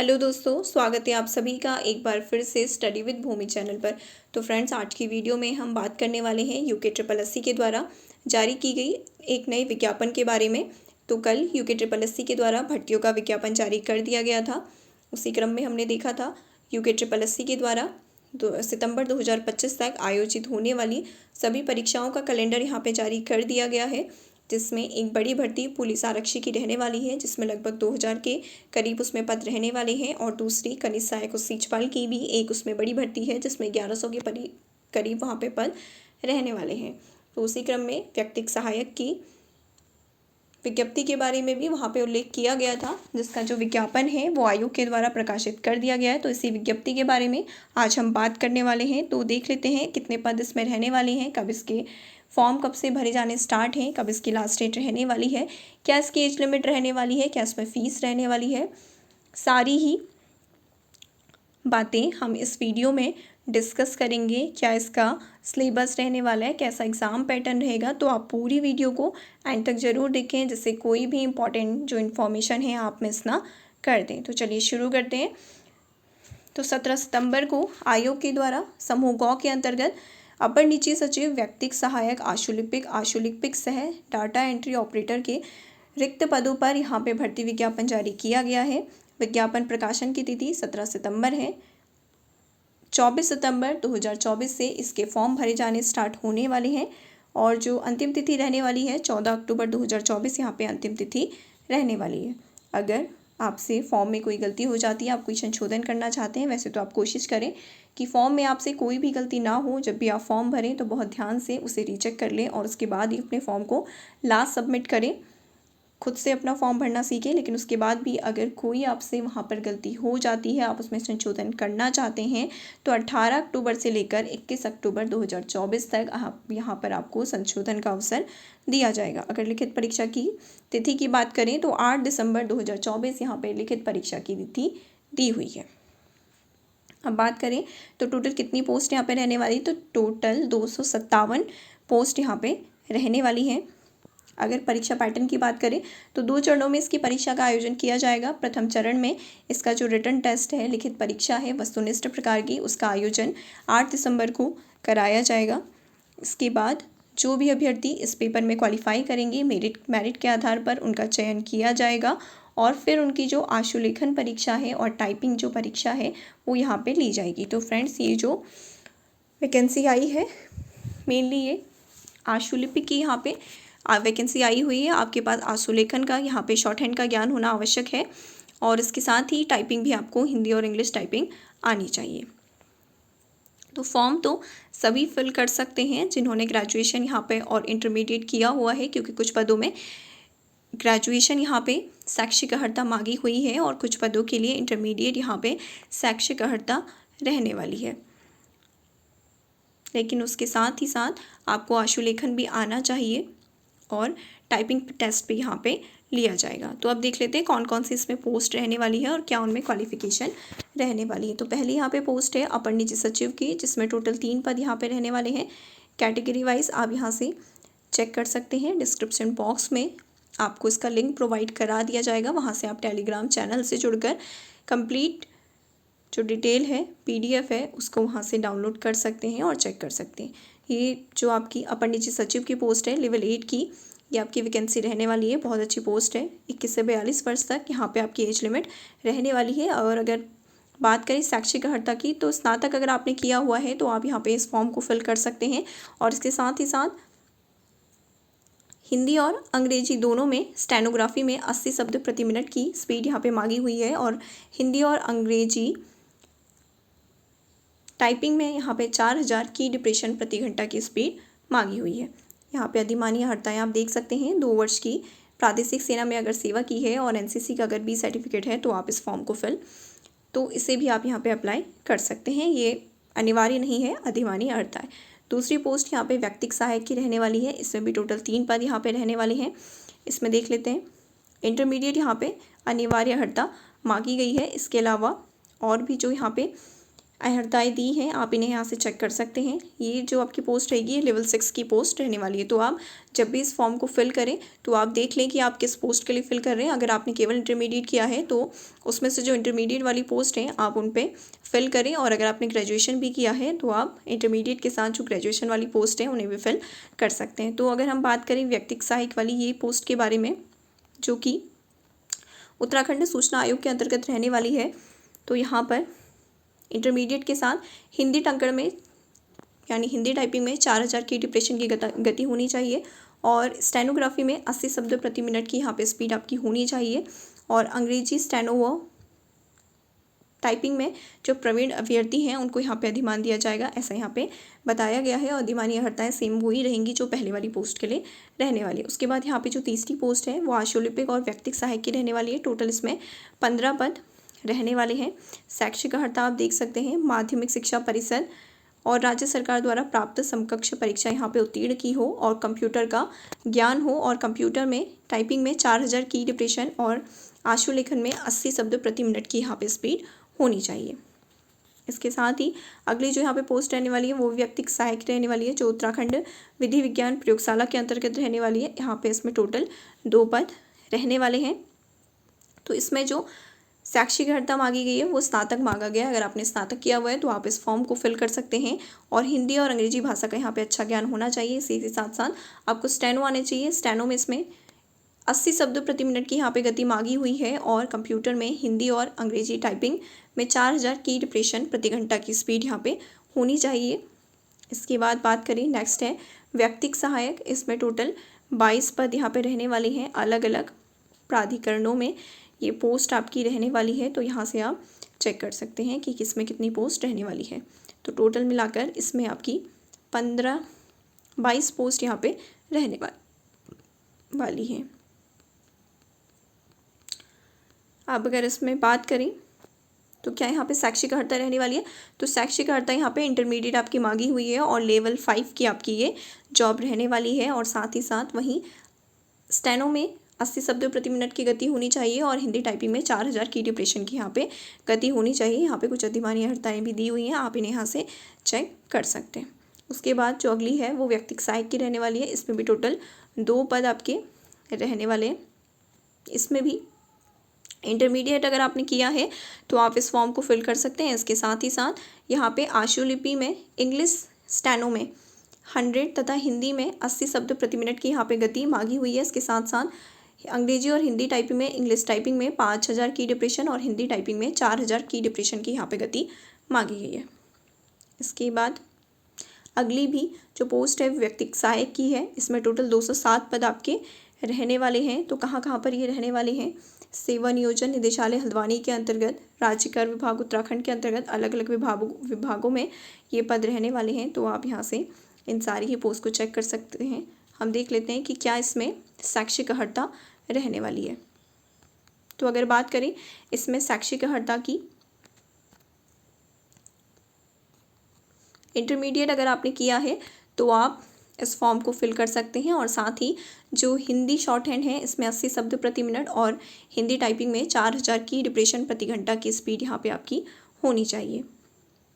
Hello दोस्तों, स्वागत है आप सभी का एक बार फिर से स्टडी विद भूमि चैनल पर। तो फ्रेंड्स, आज की वीडियो में हम बात करने वाले हैं यूके ट्रिपल एससी के द्वारा जारी की गई एक नए विज्ञापन के बारे में। तो कल यूके ट्रिपल एससी के द्वारा भर्तियों का विज्ञापन जारी कर दिया गया था। उसी क्रम में हमने देखा था यूके ट्रिपल एससी के द्वारा सितंबर 2025 तक आयोजित होने वाली सभी परीक्षाओं का कैलेंडर यहाँ पे जारी कर दिया गया है, जिसमें एक बड़ी भर्ती पुलिस आरक्षी की रहने वाली है, जिसमें लगभग 2000 के करीब उसमें पद रहने वाले हैं। और दूसरी कनिष्ठ सहायक सीचपाल की भी एक उसमें बड़ी भर्ती है, जिसमें 1100 के करीब वहाँ पे पद रहने वाले हैं। तो उसी क्रम में व्यक्तिक सहायक की विज्ञप्ति के बारे में भी वहाँ पे उल्लेख किया गया था, जिसका जो विज्ञापन है वो आयोग के द्वारा प्रकाशित कर दिया गया है। तो इसी विज्ञप्ति के बारे में आज हम बात करने वाले हैं। तो देख लेते हैं कितने पद इसमें रहने वाले हैं, कब इसके फॉर्म कब से भरे जाने स्टार्ट हैं, कब इसकी लास्ट डेट रहने वाली है, क्या इसकी एज लिमिट रहने वाली है, क्या इसमें फ़ीस रहने वाली है। सारी ही बातें हम इस वीडियो में डिस्कस करेंगे। क्या इसका सिलेबस रहने वाला है, कैसा एग्ज़ाम पैटर्न रहेगा। तो आप पूरी वीडियो को एंड तक ज़रूर देखें, जिससे कोई भी इम्पॉर्टेंट जो इन्फॉर्मेशन है आप मिस ना कर दें। तो चलिए शुरू करते हैं। तो 17 सितंबर को आयोग के द्वारा समूह गौ के अंतर्गत अपर निजी सचिव, व्यक्तिक सहायक, आशुलिपिक सह डाटा एंट्री ऑपरेटर के रिक्त पदों पर यहाँ पे भर्ती विज्ञापन जारी किया गया है। विज्ञापन प्रकाशन की तिथि 17 सितंबर है। 24 सितंबर 2024 से इसके फॉर्म भरे जाने स्टार्ट होने वाले हैं, और जो अंतिम तिथि रहने वाली है 14 अक्टूबर 2024 यहाँ पे अंतिम तिथि रहने वाली है। अगर आपसे फॉर्म में कोई गलती हो जाती है, आप कोई संशोधन करना चाहते हैं, वैसे तो आप कोशिश करें कि फॉर्म में आपसे कोई भी गलती ना हो। जब भी आप फॉर्म भरें तो बहुत ध्यान से उसे रीचेक कर लें और उसके बाद ही अपने फॉर्म को लास्ट सबमिट करें। खुद से अपना फॉर्म भरना सीखें, लेकिन उसके बाद भी अगर कोई आपसे वहाँ पर गलती हो जाती है, आप उसमें संशोधन करना चाहते हैं, तो 18 अक्टूबर से लेकर 21 अक्टूबर 2024 तक आप यहाँ पर आपको संशोधन का अवसर दिया जाएगा। अगर लिखित परीक्षा की तिथि की बात करें तो 8 दिसंबर 2024 यहाँ पर लिखित परीक्षा की तिथि दी हुई है। अब बात करें तो टोटल कितनी पोस्ट यहाँ पे रहने वाली, तो टोटल 257 पोस्ट यहाँ पे रहने वाली है। अगर परीक्षा पैटर्न की बात करें तो 2 चरणों में इसकी परीक्षा का आयोजन किया जाएगा। प्रथम चरण में इसका जो रिटन टेस्ट है, लिखित परीक्षा है वस्तुनिष्ठ प्रकार की, उसका आयोजन 8 दिसंबर को कराया जाएगा। इसके बाद जो भी अभ्यर्थी इस पेपर में क्वालिफाई करेंगे, मेरिट के आधार पर उनका चयन किया जाएगा, और फिर उनकी जो आशुलेखन परीक्षा है और टाइपिंग जो परीक्षा है वो यहाँ पे ली जाएगी। तो फ्रेंड्स, ये जो वैकेंसी आई है मेनली ये आशुलिपिक की यहाँ पे वैकेंसी आई हुई है। आपके पास आशुलेखन का यहाँ पे शॉर्ट हैंड का ज्ञान होना आवश्यक है, और इसके साथ ही टाइपिंग भी आपको हिंदी और इंग्लिश टाइपिंग आनी चाहिए। तो फॉर्म तो सभी फिल कर सकते हैं जिन्होंने ग्रेजुएशन यहाँ पे और इंटरमीडिएट किया हुआ है, क्योंकि कुछ पदों में ग्रेजुएशन यहाँ पे शैक्षिक अर्हता मांगी हुई है, और कुछ पदों के लिए इंटरमीडिएट यहाँ पे शैक्षिक अर्हता रहने वाली है। लेकिन उसके साथ ही साथ आपको आशुलेखन भी आना चाहिए, और टाइपिंग टेस्ट भी यहाँ पे लिया जाएगा। तो अब देख लेते हैं कौन कौन सी इसमें पोस्ट रहने वाली है और क्या उनमें क्वालिफिकेशन रहने वाली है। तो पहले यहाँ पे पोस्ट है अपर निजी सचिव की, जिसमें टोटल 3 पद यहाँ पे रहने वाले हैं। कैटेगरी वाइज आप यहाँ से चेक कर सकते हैं। डिस्क्रिप्शन बॉक्स में आपको इसका लिंक प्रोवाइड करा दिया जाएगा, वहाँ से आप टेलीग्राम चैनल से जुड़कर कंप्लीट जो डिटेल है, PDF है, उसको वहाँ से डाउनलोड कर सकते हैं और चेक कर सकते हैं। ये जो आपकी अपर निजी सचिव की पोस्ट है लेवल 8 की, ये आपकी वैकेंसी रहने वाली है। बहुत अच्छी पोस्ट है। 21 से 42 वर्ष तक यहाँ पे आपकी एज लिमिट रहने वाली है। और अगर बात करें शैक्षिक अर्हता की, तो स्नातक अगर आपने किया हुआ है तो आप यहाँ पे इस फॉर्म को फिल कर सकते हैं। और इसके साथ ही साथ हिंदी और अंग्रेजी दोनों में स्टेनोग्राफी में 80 शब्द प्रति मिनट की स्पीड यहाँ पे मांगी हुई है, और हिंदी और अंग्रेजी टाइपिंग में यहाँ पे 4000 की डिप्रेशन प्रति घंटा की स्पीड मांगी हुई है। यहाँ पे अधिमान्य अर्हताएँ आप देख सकते हैं। 2 वर्ष की प्रादेशिक सेना में अगर सेवा की है और NCC का अगर B सर्टिफिकेट है, तो आप इस फॉर्म को तो इसे भी आप यहाँ पे अप्लाई कर सकते हैं। ये अनिवार्य नहीं है, अधिमान्य अर्हताएँ। दूसरी पोस्ट यहाँ पे व्यक्तिक सहायक की रहने वाली है। इसमें भी टोटल 3 पद यहाँ पे रहने वाले हैं। इसमें देख लेते हैं। इंटरमीडिएट यहाँ पे अनिवार्य अर्हता मांगी गई है। इसके अलावा और भी जो यहाँ पे अर्हताएँ दी हैं, आप इन्हें यहाँ से चेक कर सकते हैं। ये जो आपकी पोस्ट रहेगी, ये लेवल 6 की पोस्ट रहने वाली है। तो आप जब भी इस फॉर्म को फिल करें तो आप देख लें कि आप किस पोस्ट के लिए फिल कर रहे हैं। अगर आपने केवल इंटरमीडिएट किया है तो उसमें से जो इंटरमीडिएट वाली पोस्ट हैं आप उन पे फिल करें, और अगर आपने ग्रेजुएशन भी किया है तो आप इंटरमीडिएट के साथ जो ग्रेजुएशन वाली पोस्ट हैं उन्हें भी फिल कर सकते हैं। तो अगर हम बात करें व्यक्तिगत सहायक वाली ये पोस्ट के बारे में, जो कि उत्तराखंड सूचना आयोग के अंतर्गत रहने वाली है, तो यहाँ पर इंटरमीडिएट के साथ हिंदी टंकण में यानी हिंदी टाइपिंग में 4000 की डिप्रेशन की गति होनी चाहिए, और स्टेनोग्राफी में 80 शब्द प्रति मिनट की यहाँ पे स्पीड आपकी होनी चाहिए, और अंग्रेजी स्टेनो व टाइपिंग में जो प्रवीण अभ्यर्थी हैं उनको यहाँ पे अधिमान दिया जाएगा, ऐसा यहाँ पे बताया गया है। और अधिमानी अर्हताएँ सेम वही रहेंगी जो पहले वाली पोस्ट के लिए रहने वाली है। उसके बाद यहाँ पे जो तीसरी पोस्ट है वो आशुलिपिक और व्यक्तिगत सहायक की रहने वाली है। टोटल इसमें 15 पद रहने वाले हैं। शैक्षिक अर्हता आप देख सकते हैं, माध्यमिक शिक्षा परिषद और राज्य सरकार द्वारा प्राप्त समकक्ष परीक्षा यहाँ पे उत्तीर्ण की हो, और कंप्यूटर का ज्ञान हो, और कंप्यूटर में टाइपिंग में 4000 की डिप्रेशन और आशुलेखन में 80 शब्द प्रति मिनट की यहाँ पे स्पीड होनी चाहिए। इसके साथ ही अगली जो यहाँ पे पोस्ट रहने वाली है वो व्यक्तिगत सहायक रहने वाली है, जो उत्तराखंड विधि विज्ञान प्रयोगशाला के अंतर्गत रहने वाली है। यहाँ पे इसमें टोटल 2 पद रहने वाले हैं। तो इसमें जो शैक्षिक अर्हता मांगी गई है वो स्नातक मांगा गया है। अगर आपने स्नातक किया हुआ है तो आप इस फॉर्म को फिल कर सकते हैं, और हिंदी और अंग्रेजी भाषा का यहाँ पे अच्छा ज्ञान होना चाहिए। इसी के साथ साथ आपको स्टेनो आने चाहिए। स्टेनो में इसमें 80 शब्द प्रति मिनट की यहाँ पे गति मांगी हुई है, और कंप्यूटर में हिंदी और अंग्रेजी टाइपिंग में 4000 की डिप्रेशन प्रति घंटा की स्पीड यहाँ पे होनी चाहिए। इसके बाद बात करें, नेक्स्ट है व्यक्तिगत सहायक। इसमें टोटल 22 पद यहाँ पे रहने वाले हैं। अलग अलग प्राधिकरणों में ये पोस्ट आपकी रहने वाली है, तो यहाँ से आप चेक कर सकते हैं कि किस में कितनी पोस्ट रहने वाली है। तो टोटल मिलाकर इसमें आपकी 22 पोस्ट यहाँ पे रहने वाली है। अब अगर इसमें बात करें तो क्या यहाँ पे शैक्षिक अर्हता रहने वाली है, तो शैक्षिक अर्हता यहाँ पे इंटरमीडिएट आपकी मांगी हुई है, और लेवल 5 की आपकी ये जॉब रहने वाली है। और साथ ही साथ वहीं स्टेनो में 80 शब्द प्रति मिनट की गति होनी चाहिए, और हिंदी टाइपिंग में 4000 की डिप्रेशन की यहाँ पे गति होनी चाहिए। यहाँ पे कुछ अधिमानी अर्हताएँ भी दी हुई हैं, आप इन्हें यहाँ से चेक कर सकते हैं। उसके बाद जो अगली है वो व्यक्तिगत सहायक की रहने वाली है। इसमें भी टोटल 2 पद आपके रहने वाले हैं। इसमें भी इंटरमीडिएट अगर आपने किया है तो आप इस फॉर्म को फिल कर सकते हैं। इसके साथ ही साथ यहाँ पे आशुलिपि में इंग्लिश स्टेनो में 100 तथा हिंदी में 80 शब्द प्रति मिनट की यहाँ पे गति मांगी हुई है। इसके साथ साथ अंग्रेजी और हिंदी टाइपिंग में, इंग्लिश टाइपिंग में 5000 की डिप्रेशन और हिंदी टाइपिंग में 4000 की डिप्रेशन की यहाँ पे गति मांगी गई है। इसके बाद अगली भी जो पोस्ट है व्यक्तिगत सहायक की है। इसमें टोटल 207 पद आपके रहने वाले हैं। तो कहाँ कहाँ पर ये रहने वाले हैं, सेवा नियोजन निदेशालय हल्द्वानी के अंतर्गत, राज्य कर विभाग उत्तराखंड के अंतर्गत अलग अलग विभागों में ये पद रहने वाले हैं। तो आप यहाँ से इन सारी ही पोस्ट को चेक कर सकते हैं। हम देख लेते हैं कि क्या इसमें शैक्षिक अर्हता रहने वाली है। तो अगर बात करें इसमें शैक्षिक अर्हता की, इंटरमीडिएट अगर आपने किया है तो आप इस फॉर्म को फिल कर सकते हैं, और साथ ही जो हिंदी शॉर्ट हैंड है इसमें 80 शब्द प्रति मिनट और हिंदी टाइपिंग में 4000 की डिप्रेशन प्रति घंटा की स्पीड यहाँ पे आपकी होनी चाहिए।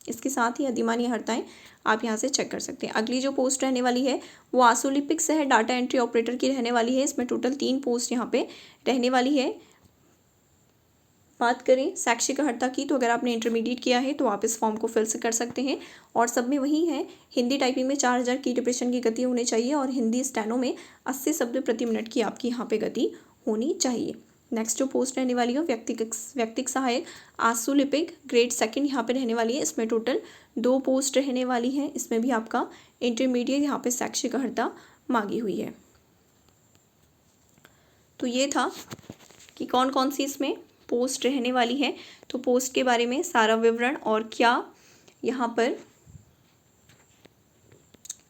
इसके साथ ही अधिमानी अर्हताएँ आप यहाँ से चेक कर सकते हैं। अगली जो पोस्ट रहने वाली है वो आशुलिपिक सह डाटा एंट्री ऑपरेटर की रहने वाली है। इसमें टोटल 3 पोस्ट यहाँ पे रहने वाली है। बात करें शैक्षिक अर्हता की, तो अगर आपने इंटरमीडिएट किया है तो आप इस फॉर्म को फिल से कर सकते हैं, और सब में वही है, हिंदी टाइपिंग में 4000 की डिप्रेशन की गति होनी चाहिए, और हिंदी स्टेनो में 80 शब्द प्रति मिनट की आपकी यहाँ पे गति होनी चाहिए। नेक्स्ट जो पोस्ट रहने वाली है व्यक्तिगत सहायक आशुलिपिक ग्रेड 2 यहाँ पे रहने वाली है। इसमें टोटल 2 पोस्ट रहने वाली हैं। इसमें भी आपका इंटरमीडिएट यहाँ पे शैक्षिक अर्हता मांगी हुई है। तो ये था कि कौन कौन सी इसमें पोस्ट रहने वाली है। तो पोस्ट के बारे में सारा विवरण और क्या यहाँ पर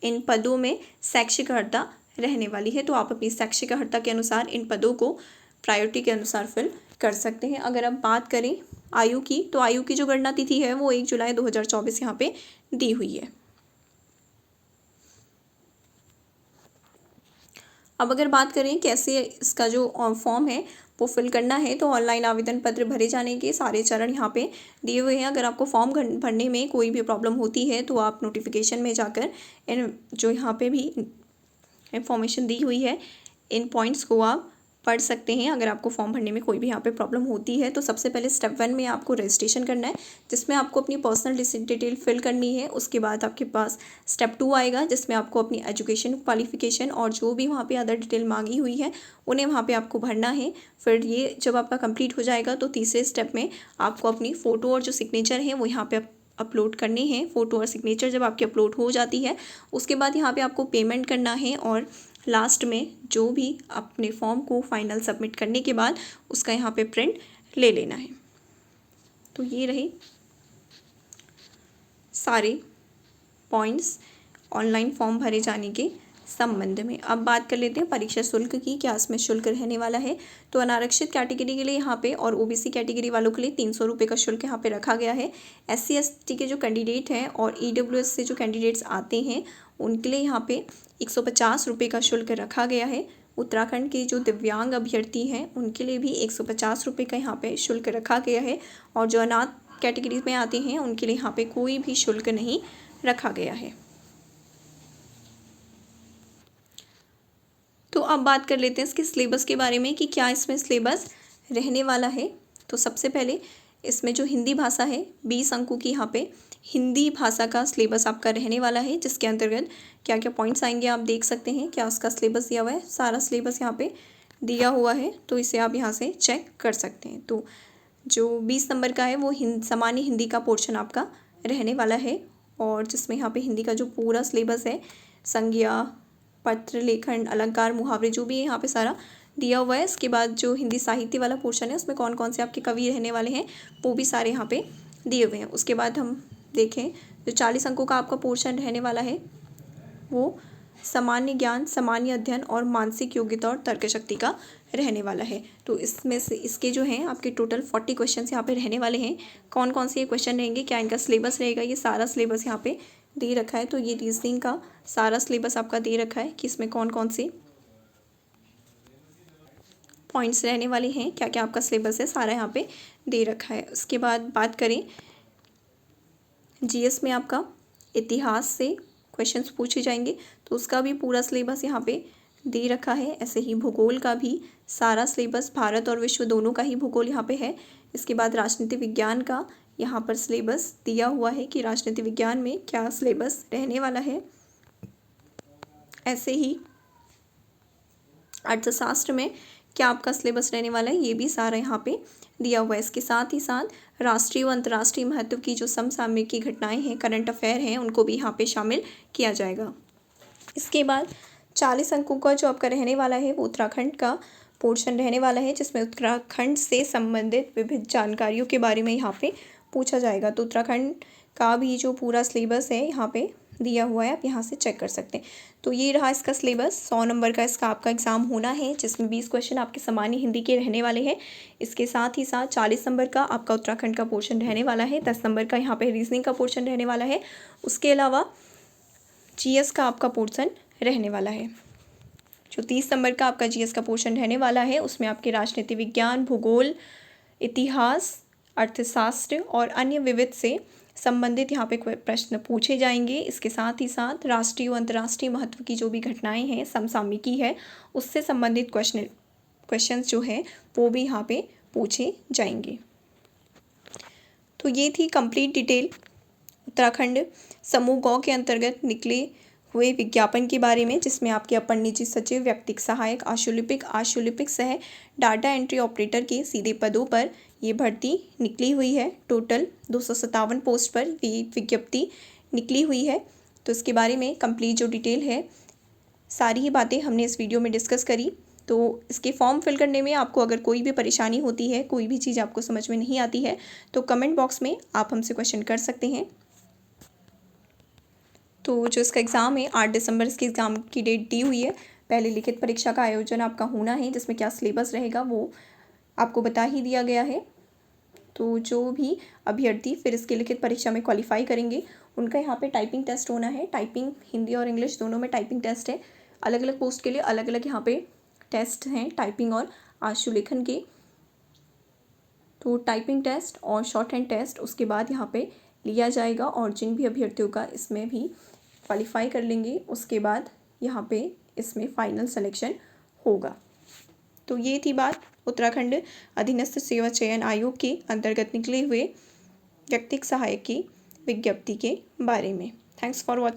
इन पदों में शैक्षिक अर्हता रहने वाली है, तो आप अपनी शैक्षिक अर्हता के अनुसार इन पदों को प्रायोरिटी के अनुसार फिल कर सकते हैं। अगर अब बात करें आयु की, तो आयु की जो गणना तिथि है वो 1 जुलाई 2024 यहाँ पे दी हुई है। अब अगर बात करें कैसे इसका जो फॉर्म है वो फिल करना है। तो ऑनलाइन आवेदन पत्र भरे जाने के सारे चरण यहाँ पे दिए हुए हैं। अगर आपको फॉर्म भरने में कोई भी प्रॉब्लम होती है तो आप नोटिफिकेशन में जाकर जो यहाँ पे भी इंफॉर्मेशन दी हुई है इन पॉइंट्स को आप पढ़ सकते हैं। अगर आपको फॉर्म भरने में कोई भी यहाँ पे प्रॉब्लम होती है तो सबसे पहले स्टेप 1 में आपको रजिस्ट्रेशन करना है, जिसमें आपको अपनी पर्सनल डिटेल फिल करनी है। उसके बाद आपके पास स्टेप 2 आएगा, जिसमें आपको अपनी एजुकेशन क्वालिफिकेशन और जो भी वहाँ पे अदर डिटेल मांगी हुई है उन्हें वहाँ पे आपको भरना है। फिर ये जब आपका कंप्लीट हो जाएगा तो तीसरे स्टेप में आपको अपनी फ़ोटो और जो सिग्नेचर है वो यहाँ पे अपलोड करने हैं। फ़ोटो और सिग्नेचर जब आपकी अपलोड हो जाती है उसके बाद यहाँ पे आपको पेमेंट करना है और लास्ट में जो भी अपने फॉर्म को फाइनल सबमिट करने के बाद उसका यहाँ पे प्रिंट ले लेना है। तो ये रहे सारे पॉइंट्स ऑनलाइन फॉर्म भरे जाने के संबंध में। अब बात कर लेते हैं परीक्षा शुल्क की, क्या इसमें शुल्क रहने वाला है। तो अनारक्षित कैटेगरी के लिए यहाँ पे और ओबीसी कैटेगरी वालों के लिए 300 रुपये का शुल्क यहाँ पे रखा गया है। SC/ST के जो कैंडिडेट हैं और EWS से जो कैंडिडेट्स आते हैं उनके लिए यहाँ पे 150 रुपये का शुल्क रखा गया है। उत्तराखंड के जो दिव्यांग अभ्यर्थी हैं उनके लिए भी 150 रुपये का यहाँ पे शुल्क रखा गया है और जो अनाथ कैटेगरी में आते हैं उनके लिए यहाँ पे कोई भी शुल्क नहीं रखा गया है। तो अब बात कर लेते हैं इसके सिलेबस के बारे में कि क्या इसमें सिलेबस रहने वाला है। तो सबसे पहले इसमें जो हिंदी भाषा है 20 अंकों की यहाँ पे हिंदी भाषा का सिलेबस आपका रहने वाला है, जिसके अंतर्गत क्या क्या पॉइंट्स आएंगे आप देख सकते हैं। क्या उसका सिलेबस दिया हुआ है, सारा सिलेबस यहाँ पे दिया हुआ है, तो इसे आप यहाँ से चेक कर सकते हैं। तो जो 20 नंबर का है वो सामान्य हिंदी का पोर्शन आपका रहने वाला है और जिसमें यहाँ पे हिंदी का जो पूरा सिलेबस है संज्ञा, पत्र लेखन, अलंकार, मुहावरे जो भी है यहाँ पे सारा दिया हुआ है। इसके बाद जो हिंदी साहित्य वाला पोर्शन है उसमें कौन कौन से आपके कवि रहने वाले हैं वो भी सारे यहाँ पे दिए हुए हैं। उसके बाद हम देखें जो 40 अंकों का आपका पोर्शन रहने वाला है वो सामान्य ज्ञान, सामान्य अध्ययन और मानसिक योग्यता और तर्क शक्ति का रहने वाला है। तो इसमें से इसके जो हैं आपके टोटल 40 क्वेश्चन यहाँ पे रहने वाले हैं। कौन कौन से ये क्वेश्चन रहेंगे, क्या इनका सिलेबस रहेगा, ये सारा सिलेबस यहाँ पे दे रखा है। तो ये रीजनिंग का सारा सिलेबस आपका दे रखा है कि इसमें कौन कौन से पॉइंट्स रहने वाले हैं, क्या क्या आपका सिलेबस है, सारा यहाँ पे दे रखा है। उसके बाद बात करें GS में आपका इतिहास से क्वेश्चंस पूछे जाएंगे तो उसका भी पूरा सिलेबस यहाँ पे दे रखा है। ऐसे ही भूगोल का भी सारा सिलेबस, भारत और विश्व दोनों का ही भूगोल यहाँ पे है। इसके बाद राजनीति विज्ञान का यहाँ पर सिलेबस दिया हुआ है कि राजनीति विज्ञान में क्या सिलेबस रहने वाला है। ऐसे ही अर्थशास्त्र में क्या आपका सिलेबस रहने वाला है, ये भी सारा यहाँ पे दिया हुआ है। इसके साथ ही साथ राष्ट्रीय व अंतर्राष्ट्रीय महत्व की जो समसामयिक घटनाएं हैं, करंट अफेयर हैं, उनको भी यहाँ पे शामिल किया जाएगा। इसके बाद 40 अंकों का जो आपका रहने वाला है वो उत्तराखंड का पोर्शन रहने वाला है, जिसमें उत्तराखंड से संबंधित विविध जानकारियों के बारे में यहाँ पे पूछा जाएगा। तो उत्तराखंड का भी जो पूरा सिलेबस है यहाँ पे दिया हुआ है, आप यहाँ से चेक कर सकते हैं। तो ये रहा इसका सिलेबस। 100 नंबर का इसका आपका एग्ज़ाम होना है, जिसमें 20 क्वेश्चन आपके सामान्य हिंदी के रहने वाले हैं। इसके साथ ही साथ 40 नंबर का आपका उत्तराखंड का पोर्शन रहने वाला है, 10 नंबर का यहाँ पे रीजनिंग का पोर्शन रहने वाला है। उसके अलावा GS का आपका पोर्शन रहने वाला है। जो 30 नंबर का आपका GS का पोर्शन रहने वाला है उसमें आपके राजनीति विज्ञान, भूगोल, इतिहास, अर्थशास्त्र और अन्य विविध से संबंधित यहाँ पे प्रश्न पूछे जाएंगे। इसके साथ ही साथ राष्ट्रीय व अंतर्राष्ट्रीय महत्व की जो भी घटनाएं हैं, समसामयिकी है, उससे संबंधित क्वेश्चंस जो है वो भी यहाँ पे पूछे जाएंगे। तो ये थी कंप्लीट डिटेल उत्तराखंड समूह गौ के अंतर्गत निकले हुए विज्ञापन के बारे में, जिसमें आपके अपर निजी सचिव, व्यक्तिक सहायक, आशुलिपिक सह डाटा एंट्री ऑपरेटर के सीधे पदों पर ये भर्ती निकली हुई है। टोटल 257 पोस्ट पर ये विज्ञप्ति निकली हुई है। तो इसके बारे में कंप्लीट जो डिटेल है सारी ही बातें हमने इस वीडियो में डिस्कस करी। तो इसके फॉर्म फिल करने में आपको अगर कोई भी परेशानी होती है, कोई भी चीज़ आपको समझ में नहीं आती है, तो कमेंट बॉक्स में आप हमसे क्वेश्चन कर सकते हैं। तो जो इसका एग्ज़ाम है 8 दिसंबर इसके एग्ज़ाम की डेट दी हुई है। पहले लिखित परीक्षा का आयोजन आपका होना है, जिसमें क्या सिलेबस रहेगा वो आपको बता ही दिया गया है। तो जो भी अभ्यर्थी फिर इसकी लिखित परीक्षा में क्वालिफाई करेंगे उनका यहाँ पे टाइपिंग टेस्ट होना है। टाइपिंग हिंदी और इंग्लिश दोनों में टाइपिंग टेस्ट है। अलग अलग पोस्ट के लिए अलग अलग यहाँ पे टेस्ट हैं, टाइपिंग और आशुलेखन के। तो टाइपिंग टेस्ट और शॉर्ट हैंड टेस्ट उसके बाद यहाँ पे लिया जाएगा, और जिन भी अभ्यर्थियों का इसमें भी क्वालिफाई कर लेंगे उसके बाद यहाँ पे इसमें फाइनल सिलेक्शन होगा। तो ये थी बात उत्तराखंड अधीनस्थ सेवा चयन आयोग के अंतर्गत निकले हुए व्यक्तिक सहायक की विज्ञप्ति के बारे में। Thanks for watching.